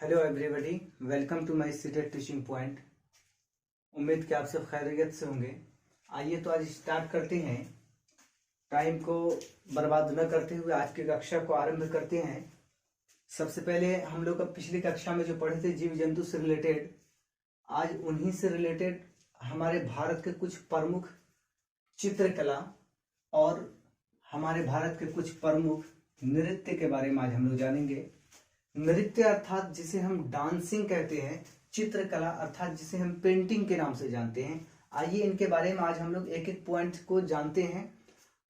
Hello everybody, welcome to my seated teaching point. उम्मीद कि आप सब खैरियत से होंगे। आइए तो आज स्टार्ट करते हैं। टाइम को बर्बाद न करते हुए आज की कक्षा को आरंभ करते हैं। सबसे पहले हम लोग पिछली कक्षा में जो पढ़े थे जीव जंतु से रिलेटेड, आज उन्हीं से रिलेटेड हमारे भारत के कुछ प्रमुख चित्रकला और हमारे भारत के कुछ प्रमुख नृत्य के बारे में आज हम लोग जानेंगे। नृत्य अर्थात जिसे हम डांसिंग कहते हैं, चित्रकला अर्थात जिसे हम पेंटिंग के नाम से जानते हैं। आइए इनके बारे में आज हम लोग एक एक पॉइंट को जानते हैं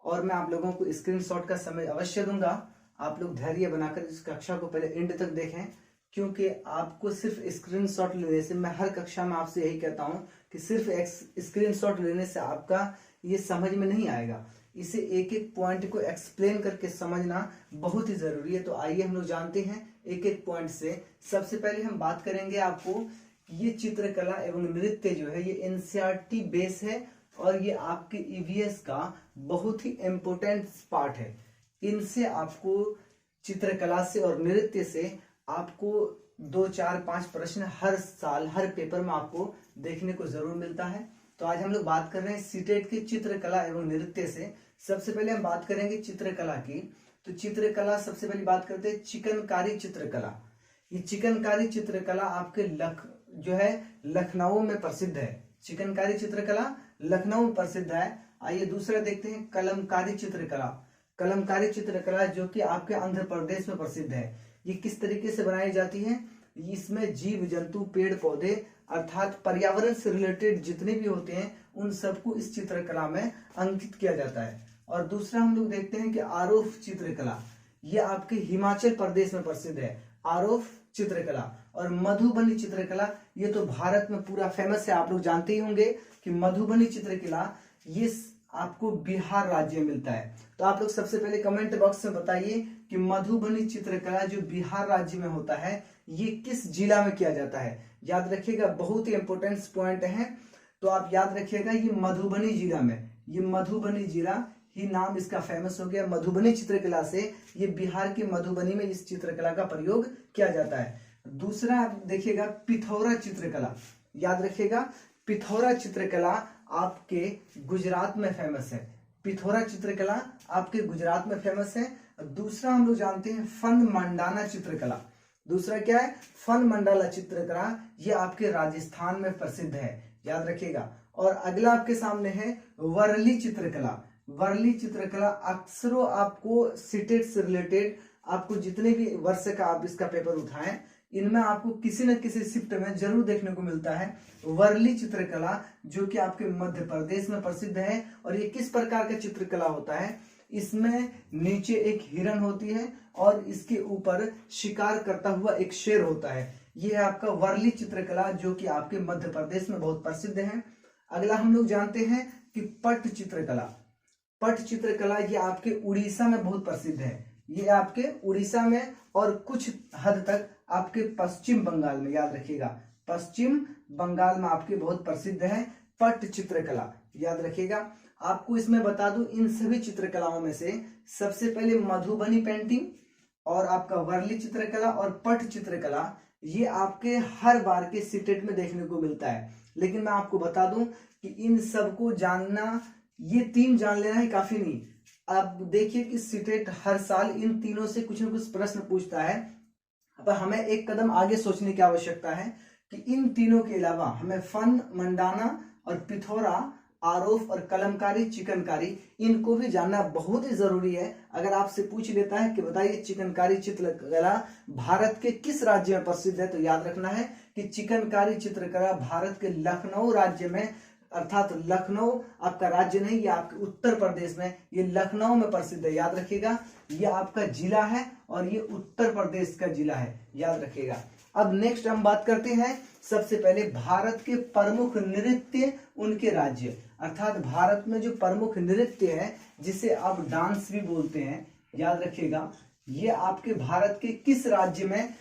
और मैं आप लोगों को स्क्रीनशॉट का समय अवश्य दूंगा। आप लोग धैर्य बनाकर इस कक्षा को पहले एंड तक देखें, क्योंकि आपको सिर्फ स्क्रीनशॉट लेने से, मैं हर कक्षा में आपसे यही कहता हूं कि सिर्फ स्क्रीनशॉट लेने से आपका ये समझ में नहीं आएगा। इसे एक एक पॉइंट को एक्सप्लेन करके समझना बहुत ही जरूरी है। तो आइए हम लोग जानते हैं एक एक पॉइंट से। सबसे पहले हम बात करेंगे, आपको ये चित्रकला एवं नृत्य जो है ये एनसीईआरटी बेस है और ये आपके ईवीएस का बहुत ही इम्पोर्टेंट पार्ट है। इनसे आपको चित्रकला से और नृत्य से आपको 2, 4, 5 प्रश्न हर साल हर पेपर में आपको देखने को जरूर मिलता है। तो आज हम लोग बात कर रहे हैं सीटेट की चित्रकला एवं नृत्य से। सबसे पहले हम बात करेंगे चित्रकला की। तो चित्रकला सबसे पहले बात करते हैं चिकनकारी चित्रकला। ये चिकनकारी चित्रकला आपके लखनऊ में प्रसिद्ध है। चिकनकारी चित्रकला लखनऊ में प्रसिद्ध है। आइए दूसरा देखते हैं कलमकारी चित्रकला। कलमकारी चित्रकला जो कि आपके आंध्र प्रदेश में प्रसिद्ध है। ये किस तरीके से बनाई जाती है? इसमें जीव जंतु पेड़ पौधे अर्थात पर्यावरण से रिलेटेड जितने भी होते हैं उन सबको इस चित्रकला में अंकित किया जाता है। और दूसरा हम लोग देखते हैं कि आरोफ चित्रकला। ये आपके हिमाचल प्रदेश में प्रसिद्ध है, आरोफ चित्रकला। और मधुबनी चित्रकला, ये तो भारत में पूरा फेमस है। आप लोग जानते ही होंगे कि मधुबनी चित्रकला ये आपको बिहार राज्य में मिलता है। तो आप लोग सबसे पहले कमेंट बॉक्स में बताइए कि मधुबनी चित्रकला जो बिहार राज्य में होता है ये किस जिला में किया जाता है। याद रखिएगा, बहुत ही इंपोर्टेंट पॉइंट है। तो आप याद रखिएगा ये मधुबनी जिला में, ये मधुबनी जिला ही नाम इसका फेमस हो गया। मधुबनी चित्रकला से ये बिहार के मधुबनी में इस चित्रकला का प्रयोग किया जाता है। दूसरा आप देखिएगा पिथौरा चित्रकला। याद रखिएगा पिथौरा चित्रकला आपके गुजरात में फेमस है। पिथौरा चित्रकला आपके गुजरात में फेमस है। दूसरा हम लोग जानते हैं फन मंडाना चित्रकला। दूसरा क्या है? फन मंडाला चित्रकला। ये आपके राजस्थान में प्रसिद्ध है, याद रखिएगा। और अगला आपके सामने है वर्ली चित्रकला। वर्ली चित्रकला अक्सरों आपको सीटेट से रिलेटेड आपको जितने भी वर्ष का आप इसका पेपर उठाएं इनमें आपको किसी न किसी शिफ्ट में जरूर देखने को मिलता है वर्ली चित्रकला, जो कि आपके मध्य प्रदेश में प्रसिद्ध है। और ये किस प्रकार का चित्रकला होता है? इसमें नीचे एक हिरण होती है और इसके ऊपर शिकार करता हुआ एक शेर होता है। ये है आपका वर्ली चित्रकला जो कि आपके मध्य प्रदेश में बहुत प्रसिद्ध है। अगला हम लोग जानते हैं कि पट चित्रकला। पट चित्रकला ये आपके उड़ीसा में बहुत प्रसिद्ध है। ये आपके उड़ीसा में और कुछ हद तक आपके पश्चिम बंगाल में, याद रखिएगा पश्चिम बंगाल में आपके बहुत प्रसिद्ध है पट चित्रकला, याद रखिएगा। आपको इसमें बता दूं इन सभी चित्रकलाओं में से सबसे पहले मधुबनी पेंटिंग और आपका वर्ली चित्रकला और पट चित्रकला ये आपके हर बार के सीटेट में देखने को मिलता है। लेकिन मैं आपको बता दूं कि इन सबको जानना, ये 3 जान लेना ही काफी नहीं। अब देखिए कि सीटेट हर साल इन तीनों से कुछ न कुछ प्रश्न पूछता है। अब हमें एक कदम आगे सोचने की आवश्यकता है कि इन तीनों के अलावा हमें फन मंडाना और पिथौरा, आरोफ और कलमकारी चिकनकारी इनको भी जानना बहुत ही जरूरी है। अगर आपसे पूछ लेता है कि बताइए चिकनकारी चित्रकला भारत के किस राज्य में प्रसिद्ध है, तो याद रखना है कि चिकनकारी चित्रकला भारत के लखनऊ राज्य में, अर्थात लखनऊ आपका राज्य नहीं, ये आपके उत्तर प्रदेश में, ये लखनऊ में प्रसिद्ध है। याद रखिएगा ये आपका जिला है और ये उत्तर प्रदेश का जिला है, याद रखिएगा। अब नेक्स्ट हम बात करते हैं सबसे पहले भारत के प्रमुख नृत्य, उनके राज्य, अर्थात भारत में जो प्रमुख नृत्य है जिसे आप डांस भी बोलते हैं, याद रखिएगा ये आपके भारत के किस राज्य में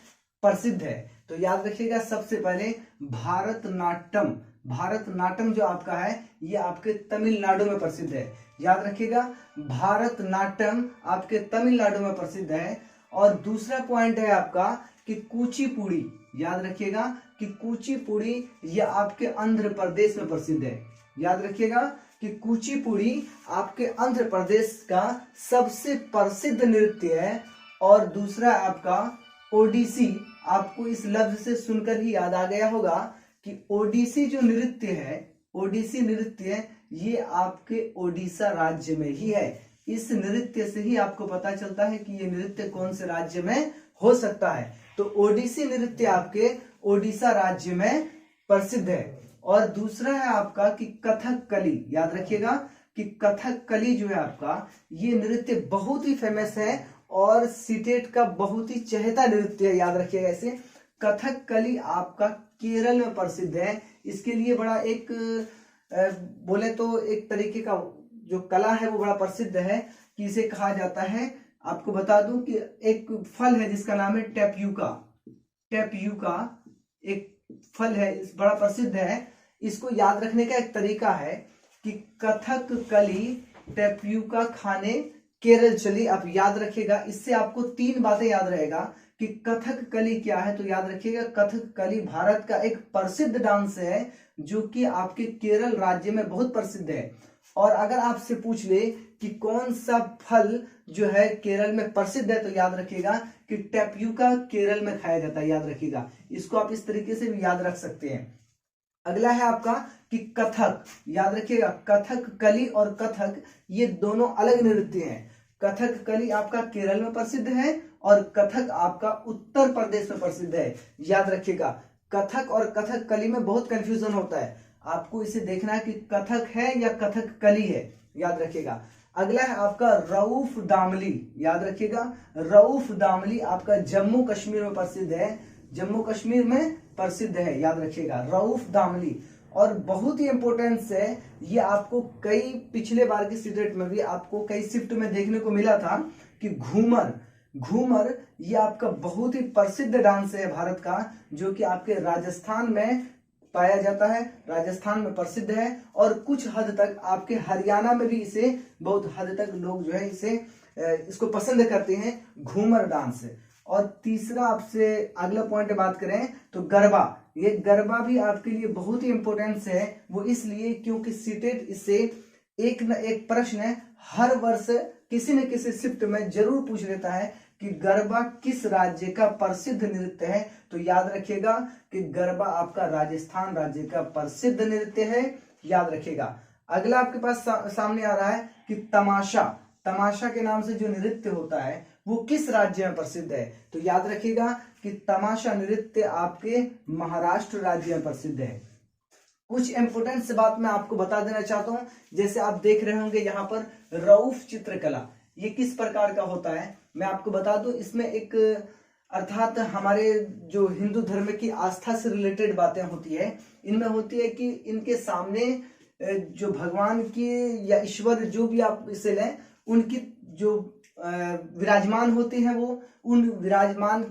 प्रसिद्ध है। तो याद रखिएगा सबसे पहले भारतनाट्यम। भारतनाट्यम जो आपका है ये आपके तमिलनाडु में प्रसिद्ध है। याद रखिएगा भारतनाट्यम आपके तमिलनाडु में प्रसिद्ध है। और दूसरा पॉइंट है आपका कि कुचिपुड़ी, याद रखिएगा कि कुचिपुड़ी ये आपके आंध्र प्रदेश में प्रसिद्ध है। याद रखिएगा कि कुचिपुड़ी आपके आंध्र प्रदेश का सबसे प्रसिद्ध नृत्य है। और दूसरा आपका ओडिसी, आपको इस लफ्ज से सुनकर ही याद आ गया होगा कि ओडिसी जो नृत्य है, ओडिसी नृत्य ये आपके ओडिशा राज्य में ही है। इस नृत्य से ही आपको पता चलता है कि ये नृत्य कौन से राज्य में हो सकता है। तो ओडिसी नृत्य आपके ओडिशा राज्य में प्रसिद्ध है। और दूसरा है आपका कि कथकली, याद रखिएगा कि कथकली जो है आपका ये नृत्य बहुत ही फेमस है और सीटेट का बहुत ही चहेता नृत्य है। याद रखिएगा इसे। कथकली आपका केरल में प्रसिद्ध है। इसके लिए बड़ा एक बोले तो एक तरीके का जो कला है वो बड़ा प्रसिद्ध है कि इसे कहा जाता है, आपको बता दूं कि एक फल है जिसका नाम है टेप्यूका। टेप्यूका एक फल है, बड़ा प्रसिद्ध है। इसको याद रखने का एक तरीका है कि कथकली टेप्यूका खाने केरल चली। आप याद रखिएगा, इससे आपको 3 बातें याद रहेगा कि कथकली क्या है। तो याद रखिएगा कथकली भारत का एक प्रसिद्ध डांस है जो कि आपके केरल राज्य में बहुत प्रसिद्ध है। और अगर आपसे पूछ ले कि कौन सा फल जो है केरल में प्रसिद्ध है, तो याद रखिएगा कि टेप्यूका केरल में खाया जाता है। याद रखिएगा, इसको आप इस तरीके से भी याद रख सकते हैं। अगला है आपका कि कथक, याद रखिएगा कथकली और कथक ये दोनों अलग नृत्य हैं। कथकली आपका केरल में प्रसिद्ध है और कथक आपका उत्तर प्रदेश में प्रसिद्ध है। याद रखिएगा, कथक और कथकली में बहुत कंफ्यूजन होता है, आपको इसे देखना है कि कथक है या कथकली है। याद रखिएगा। अगला है आपका रऊफ दामली, याद रखिएगा रऊफ दामली आपका जम्मू कश्मीर में प्रसिद्ध है। जम्मू कश्मीर में प्रसिद्ध है, याद रखिएगा रऊफ दामली। और बहुत ही इंपॉर्टेंस है ये, आपको कई पिछले बार की सीटेट में भी आपको कई शिफ्ट में देखने को मिला था कि घूमर, घूमर ये आपका बहुत ही प्रसिद्ध डांस है भारत का, जो कि आपके राजस्थान में पाया जाता है, राजस्थान में प्रसिद्ध है। और कुछ हद तक आपके हरियाणा में भी इसे बहुत हद तक लोग जो है इसको पसंद करते हैं, घूमर डांस। और तीसरा आपसे अगला पॉइंट बात करें तो गरबा, ये गरबा भी आपके लिए बहुत ही इंपॉर्टेंस है। वो इसलिए क्योंकि सीटेट इससे एक न एक प्रश्न हर वर्ष किसी न किसी शिफ्ट में जरूर पूछ लेता है कि गरबा किस राज्य का प्रसिद्ध नृत्य है। तो याद रखिएगा कि गरबा आपका राजस्थान राज्य का प्रसिद्ध नृत्य है। याद रखिएगा। अगला आपके पास सामने आ रहा है कि तमाशा, तमाशा के नाम से जो नृत्य होता है वो किस राज्य में प्रसिद्ध है। तो याद रखिएगा कि तमाशा नृत्य आपके महाराष्ट्र राज्य में प्रसिद्ध है। कुछ इंपोर्टेंट बात मैं आपको बता देना चाहता हूं, जैसे आप देख रहे होंगे यहाँ पर रऊफ चित्रकला, ये किस प्रकार का होता है मैं आपको बता दूं। इसमें एक अर्थात हमारे जो हिंदू धर्म की आस्था से रिलेटेड बातें होती है, इनमें होती है कि इनके सामने जो भगवान की या ईश्वर जो भी आप इसे लें, उनकी जो विराजमान होते हैं, वो उन विराजमान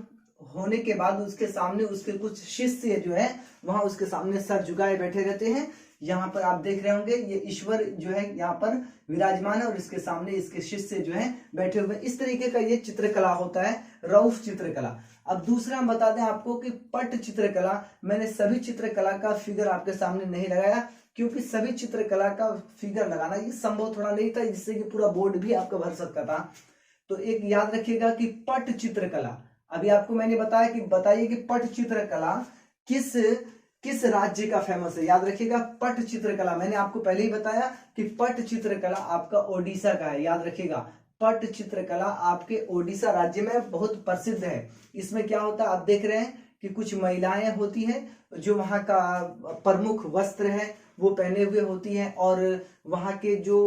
होने के बाद उसके सामने उसके कुछ शिष्य जो है वहां उसके सामने सर झुकाए बैठे रहते हैं। यहाँ पर आप देख रहे होंगे ये ईश्वर जो है यहाँ पर विराजमान है और इसके सामने इसके शिष्य जो है बैठे हुए। इस तरीके का ये चित्रकला होता है, रऊफ चित्रकला। अब दूसरा हम बता दें आपको कि पट चित्रकला, मैंने सभी चित्रकला का फिगर आपके सामने नहीं लगाया क्योंकि सभी चित्रकला का फिगर लगाना ये संभव थोड़ा नहीं था, जिससे कि पूरा बोर्ड भी आपका भर सकता था। तो एक याद रखिएगा कि पट चित्रकला, अभी आपको मैंने बताया कि बताइए कि पट चित्रकला किस राज्य का फेमस है। याद रखिएगा पट चित्रकला, मैंने आपको पहले ही बताया कि पट चित्रकला आपका ओडिशा का है। याद रखिएगा पट चित्रकला आपके ओडिशा राज्य में बहुत प्रसिद्ध है। इसमें क्या होता है आप देख रहे हैं कि कुछ महिलाएं होती हैं जो वहां का प्रमुख वस्त्र है वो पहने हुए होती हैं और वहां के जो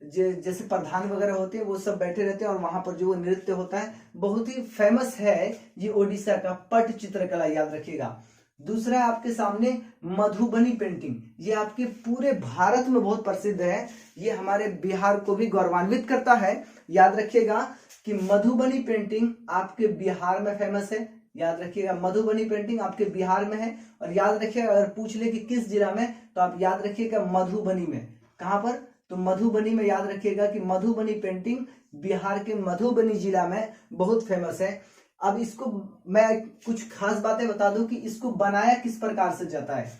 जैसे प्रधान वगैरह होते हैं वो सब बैठे रहते हैं और वहां पर जो नृत्य होता है बहुत ही फेमस है ये ओडिशा का पट चित्रकला। याद रखिएगा। दूसरा है आपके सामने मधुबनी पेंटिंग, ये आपके पूरे भारत में बहुत प्रसिद्ध है, ये हमारे बिहार को भी गौरवान्वित करता है। याद रखिएगा कि मधुबनी पेंटिंग आपके बिहार में फेमस है। याद रखिएगा मधुबनी पेंटिंग आपके बिहार में है। और याद रखिएगा अगर पूछ ले कि किस जिला में, तो आप याद रखिएगा मधुबनी में। कहां पर? तो मधुबनी में याद रखिएगा कि मधुबनी पेंटिंग बिहार के मधुबनी जिला में बहुत फेमस है। अब इसको मैं कुछ खास बातें बता दूं कि इसको बनाया किस प्रकार से जाता है।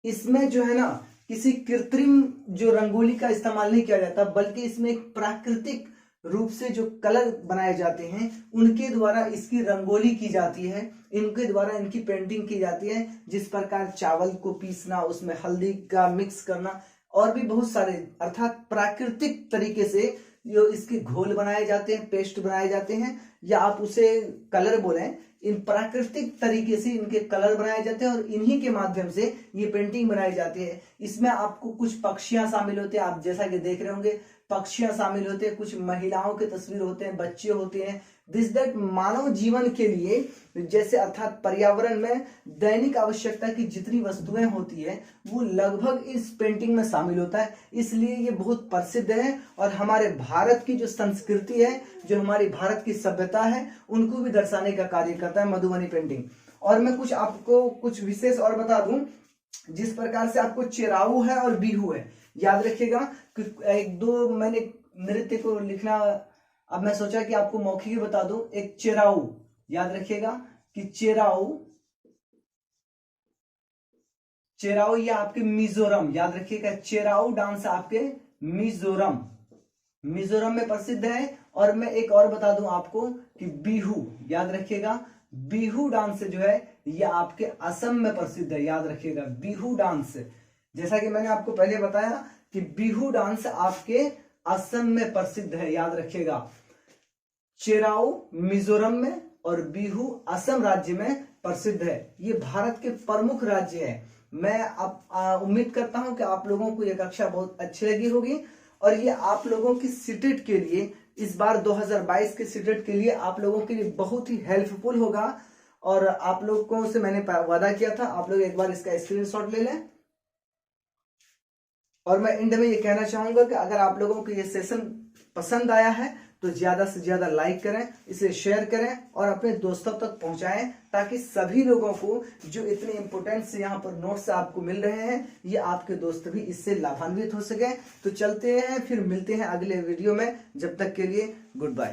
इसमें जो है ना किसी कृत्रिम जो रंगोली का इस्तेमाल नहीं किया जाता, बल्कि इसमें एक प्राकृतिक रूप से जो कलर बनाए जाते हैं उनके द्वारा इसकी रंगोली की जाती है, इनके द्वारा इनकी पेंटिंग की जाती है। जिस प्रकार चावल को पीसना, उसमें हल्दी का मिक्स करना और भी बहुत सारे, अर्थात प्राकृतिक तरीके से जो इसके घोल बनाए जाते हैं, पेस्ट बनाए जाते हैं, या आप उसे कलर बोलें, इन प्राकृतिक तरीके से इनके कलर बनाए जाते हैं और इन्हीं के माध्यम से ये पेंटिंग बनाई जाती है। इसमें आपको कुछ पक्षियां शामिल होते हैं, आप जैसा कि देख रहे होंगे पक्षियां शामिल होते हैं, कुछ महिलाओं के तस्वीर होते हैं, बच्चे होते हैं। दिस दैट मानव जीवन के लिए, जैसे अर्थात पर्यावरण में दैनिक आवश्यकता की जितनी वस्तुएं होती है वो लगभग इस पेंटिंग में शामिल होता है। इसलिए ये बहुत प्रसिद्ध है और हमारे भारत की जो संस्कृति है, जो हमारी भारत की सभ्यता है, उनको भी दर्शाने का कार्य करता है मधुबनी पेंटिंग। और मैं कुछ आपको कुछ विशेष और बता दूं, जिस प्रकार से आपको चिराऊ है और बिहू है, याद रखिएगा कि एक दो मैंने नृत्य को लिखना, अब मैं सोचा कि आपको मौखिक बता दूं। एक चिराऊ, याद रखिएगा कि चिराऊ या आपके मिजोरम, याद रखिएगा चिराऊ डांस आपके मिजोरम में प्रसिद्ध है। और मैं एक और बता दूं आपको कि बिहू, याद रखिएगा बिहू डांस जो है ये आपके असम में प्रसिद्ध है, याद रखिएगा बिहू डांस। जैसा कि मैंने आपको पहले बताया कि बिहू डांस आपके असम में प्रसिद्ध है, याद रखिएगा चिराऊ मिजोरम में और बिहू असम राज्य में प्रसिद्ध है। ये भारत के प्रमुख राज्य है। मैं अब उम्मीद करता हूं कि आप लोगों को यह कक्षा बहुत अच्छी लगी होगी और ये आप लोगों की सीटेट के लिए, इस बार 2022 के सीटेट के लिए आप लोगों के लिए बहुत ही हेल्पफुल होगा। और आप लोगों से मैंने वादा किया था, आप लोग एक बार इसका स्क्रीनशॉट ले लें। और मैं एंड में ये कहना चाहूंगा कि अगर आप लोगों को ये सेशन पसंद आया है तो ज्यादा से ज्यादा लाइक करें, इसे शेयर करें और अपने दोस्तों तक पहुंचाएं, ताकि सभी लोगों को जो इतने इंपोर्टेंट से यहाँ पर नोट्स आपको मिल रहे हैं, ये आपके दोस्त भी इससे लाभान्वित हो सके। तो चलते हैं, फिर मिलते हैं अगले वीडियो में। जब तक के लिए गुड बाय।